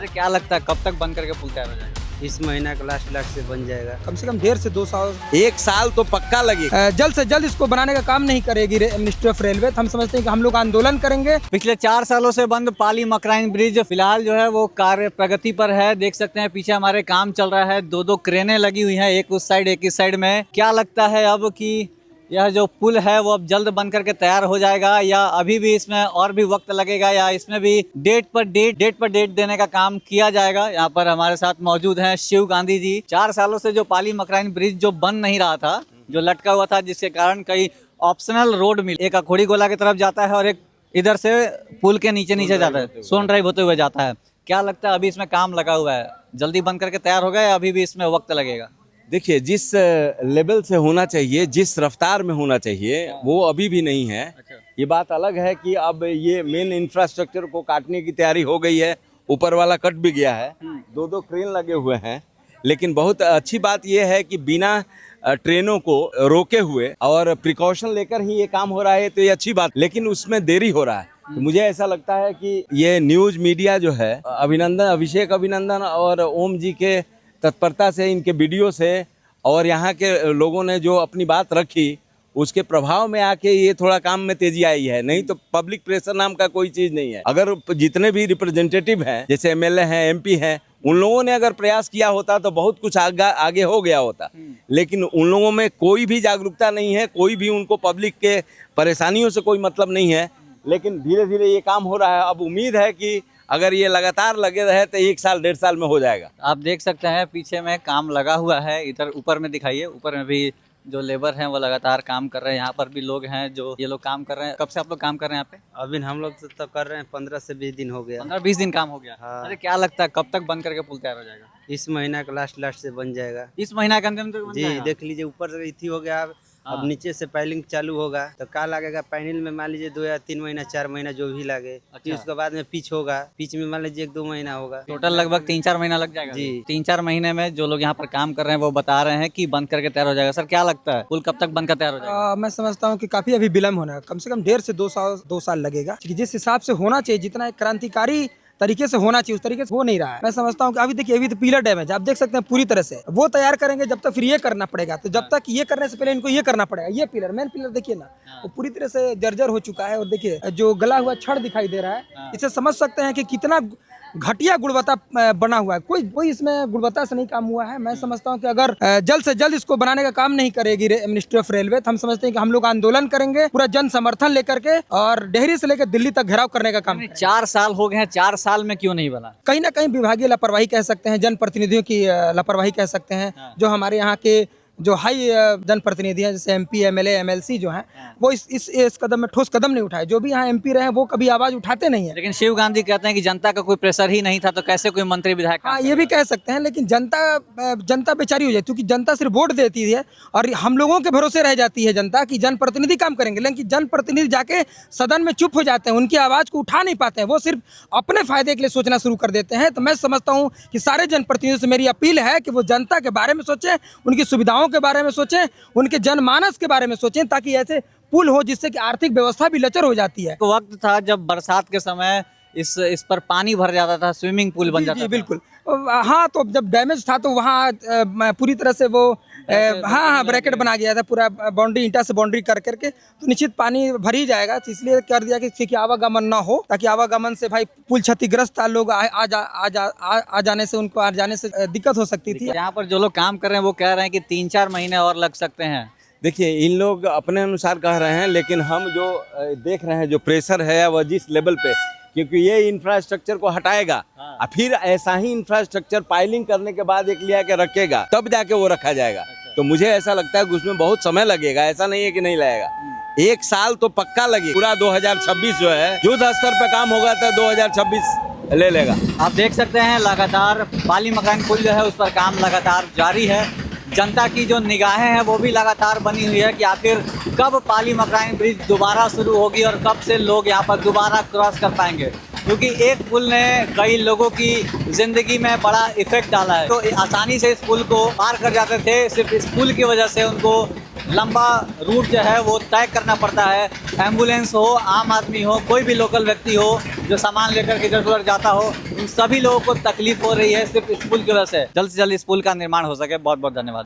अरे क्या लगता है कब तक बंद करके पुल तैयार हो जाएगा? इस महीना का लास्ट से बन जाएगा। कम से कम 1.5 से 2 साल, 1 साल तो पक्का लगेगा। जल्द से जल्द इसको बनाने का काम नहीं करेगी मिनिस्ट्री ऑफ रेलवे। हम समझते हैं कि हम लोग आंदोलन करेंगे। पिछले 4 सालों से बंद पाली मकराइन ब्रिज फिलहाल जो है वो कार्य प्रगति पर है। देख सकते हैं पीछे हमारे काम चल रहा है, 2-2 क्रेनें लगी हुई हैं, एक उस साइड एक इस साइड में। क्या लगता है अब कि यह जो पुल है वो अब जल्द बन करके तैयार हो जाएगा या अभी भी इसमें और भी वक्त लगेगा या इसमें भी डेट पर डेट देने का काम किया जाएगा? यहाँ पर हमारे साथ मौजूद हैं शिव गांधी जी। 4 सालों से जो पाली मकराइन ब्रिज जो बन नहीं रहा था, जो लटका हुआ था, जिसके कारण कई ऑप्शनल रोड मिले, एक अखोड़ी गोला की तरफ जाता है और एक इधर से पुल के नीचे जाता है, सोन ड्राइव होते हुए जाता है। क्या लगता है अभी इसमें काम लगा हुआ है, जल्दी बन करके तैयार होगा या अभी भी इसमें वक्त लगेगा? देखिए, जिस लेवल से होना चाहिए, जिस रफ्तार में होना चाहिए, वो अभी भी नहीं है। ये बात अलग है कि अब ये मेन इंफ्रास्ट्रक्चर को काटने की तैयारी हो गई है, ऊपर वाला कट भी गया है, 2-2 क्रेन लगे हुए हैं। लेकिन बहुत अच्छी बात ये है कि बिना ट्रेनों को रोके हुए और प्रिकॉशन लेकर ही ये काम हो रहा है, तो ये अच्छी बात। लेकिन उसमें देरी हो रहा है, तो मुझे ऐसा लगता है कि ये न्यूज मीडिया जो है, अभिषेक अभिनंदन और ओम जी के तत्परता से, इनके वीडियो से और यहाँ के लोगों ने जो अपनी बात रखी, उसके प्रभाव में आके ये थोड़ा काम में तेजी आई है। नहीं तो पब्लिक प्रेशर नाम का कोई चीज नहीं है। अगर जितने भी रिप्रेजेंटेटिव हैं, जैसे एमएलए हैं, एमपी हैं, उन लोगों ने अगर प्रयास किया होता तो बहुत कुछ आगे हो गया होता। लेकिन उन लोगों में कोई भी जागरूकता नहीं है, कोई भी उनको पब्लिक के परेशानियों से कोई मतलब नहीं है। लेकिन धीरे धीरे ये काम हो रहा है। अब उम्मीद है कि अगर ये लगातार लगे रहे तो 1 साल 1.5 साल में हो जाएगा। आप देख सकते हैं पीछे में काम लगा हुआ है। इधर ऊपर में दिखाइए, ऊपर में भी जो लेबर हैं वो लगातार काम कर रहे हैं। यहाँ पर भी लोग हैं जो ये लोग काम कर रहे हैं। कब से आप लोग काम कर रहे हैं यहाँ पे? अभी हम लोग तो कर रहे हैं 15 से 20 दिन हो गया। 15-20 दिन काम हो गया। हाँ। अरे क्या लगता है कब तक बंद करके पुल तैयार हो जाएगा? इस महीना का लास्ट से बन जाएगा। इस महीना के अंदर तक बन जी, जाएगा? देख लीजिए, ऊपर से इथी हो गया, अब नीचे से पैलिंग चालू होगा तो क्या लगेगा? पैनल में मान लीजिए 2 या 3 महीना, 4 महीना जो भी लगे। फिर उसके बाद में पिच होगा, पिच में मान लीजिए 1-2 महीना होगा। टोटल लगभग 3-4 महीना लग जाएगा। जी। 3-4 महीने में जो लोग यहाँ पर काम कर रहे हैं वो बता रहे हैं कि बंद करके तैयार हो जाएगा। सर क्या लगता है पुल कब तक बनकर तैयार हो जाएगा? मैं समझता हूँ कि काफी अभी विलम्ब होना है। कम से कम 1.5 से 2 साल लगेगा। जिस हिसाब से होना चाहिए, जितना एक क्रांतिकारी तरीके से होना चाहिए, उस तरीके से हो नहीं रहा है। मैं समझता हूँ कि अभी देखिए, अभी तो पिलर डैमेज आप देख सकते हैं पूरी तरह से। वो तैयार करेंगे जब तक, फिर ये करना पड़ेगा। तो जब तक ये करने से पहले इनको ये करना पड़ेगा। ये पिलर, मेन पिलर देखिए ना, वो पूरी तरह से जर्जर हो चुका है। और देखिए जो गला हुआ छड़ दिखाई दे रहा है, इससे समझ सकते हैं कि कितना घटिया गुणवत्ता बना हुआ है। कोई इसमें गुणवत्ता से नहीं काम हुआ है। मैं समझता हूं कि अगर जल्द से जल्द इसको बनाने का काम नहीं करेगी मिनिस्ट्री ऑफ रेलवे, तो हम समझते हैं कि हम लोग आंदोलन करेंगे, पूरा जन समर्थन लेकर के, और डेहरी से लेकर दिल्ली तक घेराव करने का काम। 4 साल हो गए हैं, 4 साल में क्यों नहीं बना? कहीं ना कहीं विभागीय लापरवाही कह सकते हैं, जनप्रतिनिधियों की लापरवाही कह सकते हैं। जो हमारे यहाँ के जो हाई जनप्रतिनिधि हैं, जैसे एमपी, एमएलए, एमएलसी जो हैं, वो इस कदम में ठोस कदम नहीं उठाए। जो भी यहाँ एमपी रहे वो कभी आवाज उठाते नहीं है। लेकिन शिव गांधी कहते हैं कि जनता का कोई प्रेशर ही नहीं था, तो कैसे कोई मंत्री विधायक? हाँ, ये भी कह सकते हैं। लेकिन जनता बेचारी हो जाती है, क्योंकि जनता सिर्फ वोट देती है और हम लोगों के भरोसे रह जाती है जनता कि जनप्रतिनिधि काम करेंगे। लेकिन जनप्रतिनिधि जाके सदन में चुप हो जाते हैं, उनकी आवाज को उठा नहीं पाते हैं। वो सिर्फ अपने फायदे के लिए सोचना शुरू कर देते हैं। तो मैं समझता हूँ कि सारे जनप्रतिनिधियों से मेरी अपील है कि वो जनता के बारे में सोचें, उनकी सुविधाओं के बारे में सोचें, उनके जनमानस के बारे में सोचें, ताकि ऐसे पुल हो जिससे कि आर्थिक व्यवस्था भी लचर हो जाती है। वक्त था जब बरसात के समय इस पर पानी भर जाता था, स्विमिंग पूल बन जाता था। बिल्कुल। हाँ, तो जब डैमेज था तो वहाँ पूरी तरह से वो हाँ ब्रैकेट बना गया था, पूरा बाउंड्री, ईंटा से बाउंड्री कर करके, तो निश्चित पानी भर ही जाएगा। तो इसलिए कर दिया कि आवागमन ना हो, ताकि आवागमन से भाई पुल क्षतिग्रस्त लोग आ जाने से, उनको आ जाने से दिक्कत हो सकती थी। यहाँ पर जो लोग काम कर रहे हैं वो कह रहे हैं कि 3-4 महीने और लग सकते हैं। देखिए, इन लोग अपने अनुसार कह रहे हैं, लेकिन हम जो देख रहे हैं, जो प्रेशर है वह जिस लेवल पे, क्योंकि ये इंफ्रास्ट्रक्चर को हटाएगा और फिर ऐसा ही इंफ्रास्ट्रक्चर पाइलिंग करने के बाद एक लिया के रखेगा, तब जाके वो रखा जाएगा। तो मुझे ऐसा लगता है कि उसमें बहुत समय लगेगा, ऐसा नहीं है कि नहीं लगेगा। 1 साल तो पक्का लगेगा। पूरा 2026 जो है युद्ध स्तर पे काम होगा तो 2026 ले लेगा। आप देख सकते हैं लगातार पाली मकान पुल जो है उस पर काम लगातार जारी है। जनता की जो निगाहें हैं वो भी लगातार बनी हुई है कि आखिर कब पाली मकराइन ब्रिज दोबारा शुरू होगी और कब से लोग यहाँ पर दोबारा क्रॉस कर पाएंगे, क्योंकि एक पुल ने कई लोगों की ज़िंदगी में बड़ा इफेक्ट डाला है। तो आसानी से इस पुल को पार कर जाते थे, सिर्फ इस पुल की वजह से उनको लंबा रूट जो है वो तय करना पड़ता है। एम्बुलेंस हो, आम आदमी हो, कोई भी लोकल व्यक्ति हो जो सामान लेकर के इधर उधर जाता हो, उन सभी लोगों को तकलीफ हो रही है सिर्फ इस पुल की वजह से। जल्द इस पुल का निर्माण हो सके। बहुत बहुत धन्यवाद।